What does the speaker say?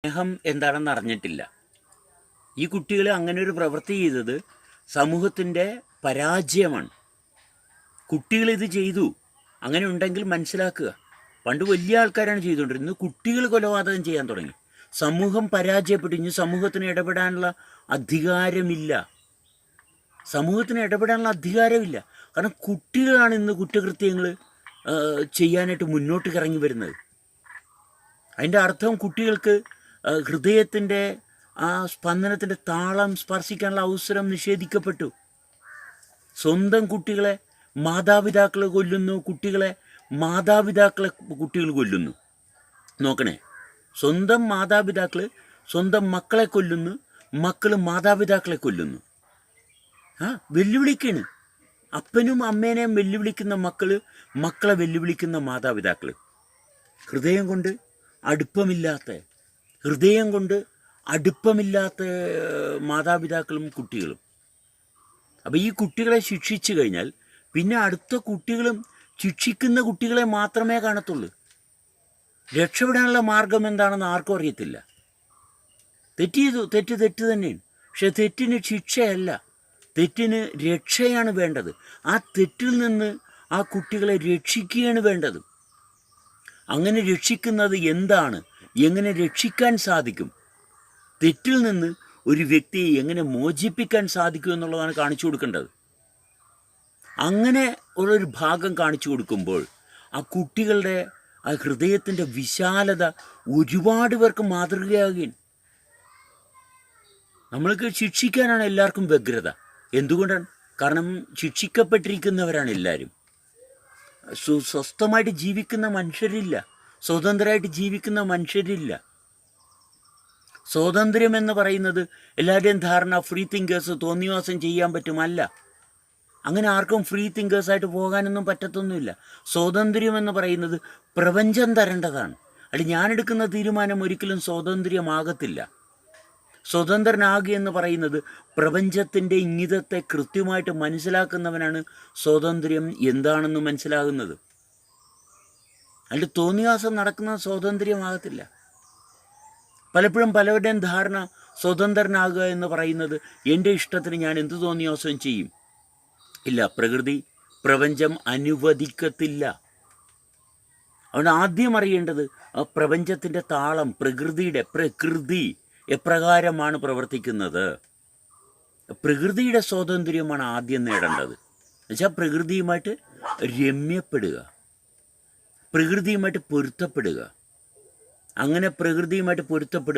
സ്നേഹം എന്താണെന്ന് അറിഞ്ഞിട്ടില്ല. ഈ കുട്ടികൾ അങ്ങനെ ഒരു പ്രവൃത്തി ചെയ്തത് സമൂഹത്തിൻ്റെ പരാജയമാണ്. കുട്ടികൾ ഇത് ചെയ്തു, അങ്ങനെ ഉണ്ടെങ്കിൽ മനസ്സിലാക്കുക. പണ്ട് വലിയ ആൾക്കാരാണ് ചെയ്തുകൊണ്ടിരുന്നത്, കുട്ടികൾ കൊലപാതകം ചെയ്യാൻ തുടങ്ങി. സമൂഹം പരാജയപ്പെട്ടു. ഇനി സമൂഹത്തിന് ഇടപെടാനുള്ള അധികാരമില്ല. സമൂഹത്തിന് ഇടപെടാനുള്ള അധികാരമില്ല. കാരണം കുട്ടികളാണ് ഇന്ന് കുറ്റകൃത്യങ്ങൾ ചെയ്യാനായിട്ട് മുന്നോട്ട് ഇറങ്ങി വരുന്നത്. അതിൻ്റെ അർത്ഥം കുട്ടികൾക്ക് ഹൃദയത്തിൻ്റെ ആ സ്പന്ദനത്തിൻ്റെ താളം സ്പർശിക്കാനുള്ള അവസരം നിഷേധിക്കപ്പെട്ടു. സ്വന്തം കുട്ടികളെ മാതാപിതാക്കൾ കൊല്ലുന്നു, കുട്ടികളെ കുട്ടികൾ കൊല്ലുന്നു. നോക്കണേ, സ്വന്തം മാതാപിതാക്കൾ സ്വന്തം മക്കളെ കൊല്ലുന്നു, മക്കൾ മാതാപിതാക്കളെ കൊല്ലുന്നു. വെല്ലുവിളിക്കാണ്. അപ്പനും അമ്മേനെയും വെല്ലുവിളിക്കുന്ന മക്കളെ വെല്ലുവിളിക്കുന്ന മാതാപിതാക്കൾ. ഹൃദയം കൊണ്ട് അടുപ്പമില്ലാത്ത മാതാപിതാക്കളും കുട്ടികളും. അപ്പോൾ ഈ കുട്ടികളെ ശിക്ഷിച്ചു കഴിഞ്ഞാൽ പിന്നെ അടുത്ത കുട്ടികളും ശിക്ഷിക്കുന്ന കുട്ടികളെ മാത്രമേ കാണത്തുള്ളൂ. രക്ഷപ്പെടാനുള്ള മാർഗം എന്താണെന്ന് ആർക്കും അറിയത്തില്ല. തെറ്റ് തന്നെയാണ്. പക്ഷെ തെറ്റിന് ശിക്ഷയല്ല, തെറ്റിന് രക്ഷയാണ് വേണ്ടത്. ആ തെറ്റിൽ നിന്ന് ആ കുട്ടികളെ രക്ഷിക്കുകയാണ് വേണ്ടത്. അങ്ങനെ രക്ഷിക്കുന്നത് എന്താണ്, എങ്ങനെ രക്ഷിക്കാൻ സാധിക്കും, തെറ്റിൽ നിന്ന് ഒരു വ്യക്തിയെ എങ്ങനെ മോചിപ്പിക്കാൻ സാധിക്കും എന്നുള്ളതാണ് കാണിച്ചു കൊടുക്കേണ്ടത്. അങ്ങനെ ഉള്ളൊരു ഭാഗം കാണിച്ചു കൊടുക്കുമ്പോൾ ആ കുട്ടികളുടെ ആ ഹൃദയത്തിൻ്റെ വിശാലത ഒരുപാട് പേർക്ക് മാതൃകയാകുകയും. നമ്മൾക്ക് ശിക്ഷിക്കാനാണ് എല്ലാവർക്കും വ്യഗ്രത. എന്തുകൊണ്ടാണ്? കാരണം ശിക്ഷിക്കപ്പെട്ടിരിക്കുന്നവരാണ് എല്ലാവരും. സ്വസ്ഥമായിട്ട് ജീവിക്കുന്ന മനുഷ്യരില്ല, സ്വതന്ത്രമായിട്ട് ജീവിക്കുന്ന മനുഷ്യരില്ല. സ്വാതന്ത്ര്യം എന്ന് പറയുന്നത് എല്ലാവരുടെയും ധാരണ ഫ്രീ തിങ്കേഴ്സ് തോന്നിവാസം ചെയ്യാൻ പറ്റുമല്ല. അങ്ങനെ ആർക്കും ഫ്രീ തിങ്കേഴ്സായിട്ട് പോകാനൊന്നും പറ്റത്തൊന്നുമില്ല. സ്വാതന്ത്ര്യം എന്ന് പറയുന്നത് പ്രപഞ്ചം തരേണ്ടതാണ്. അല്ല, ഞാനെടുക്കുന്ന തീരുമാനം ഒരിക്കലും സ്വാതന്ത്ര്യമാകത്തില്ല. സ്വതന്ത്രനാകുക എന്ന് പറയുന്നത് പ്രപഞ്ചത്തിൻ്റെ ഇംഗിതത്തെ കൃത്യമായിട്ട് മനസ്സിലാക്കുന്നവനാണ് സ്വാതന്ത്ര്യം എന്താണെന്ന് മനസ്സിലാകുന്നത്. അതിൽ തോന്നിവാസം നടക്കുന്നത് സ്വാതന്ത്ര്യമാകത്തില്ല. പലപ്പോഴും പലരുടെയും ധാരണ സ്വതന്ത്രനാകുക എന്ന് പറയുന്നത് എൻ്റെ ഇഷ്ടത്തിന് ഞാൻ എന്ത് തോന്നിവാസവും ചെയ്യും. ഇല്ല, പ്രപഞ്ചം അനുവദിക്കത്തില്ല. അതുകൊണ്ട് ആദ്യം അറിയേണ്ടത് ആ പ്രപഞ്ചത്തിൻ്റെ താളം, പ്രകൃതി എപ്രകാരമാണ് പ്രവർത്തിക്കുന്നത്. പ്രകൃതിയുടെ സ്വാതന്ത്ര്യമാണ് ആദ്യം നേടേണ്ടത്. എന്നുവെച്ചാൽ പ്രകൃതിയുമായിട്ട് രമ്യപ്പെടുക, പ്രകൃതിയുമായിട്ട് പൊരുത്തപ്പെടുക. അങ്ങനെ പ്രകൃതിയുമായിട്ട് പൊരുത്തപ്പെടുക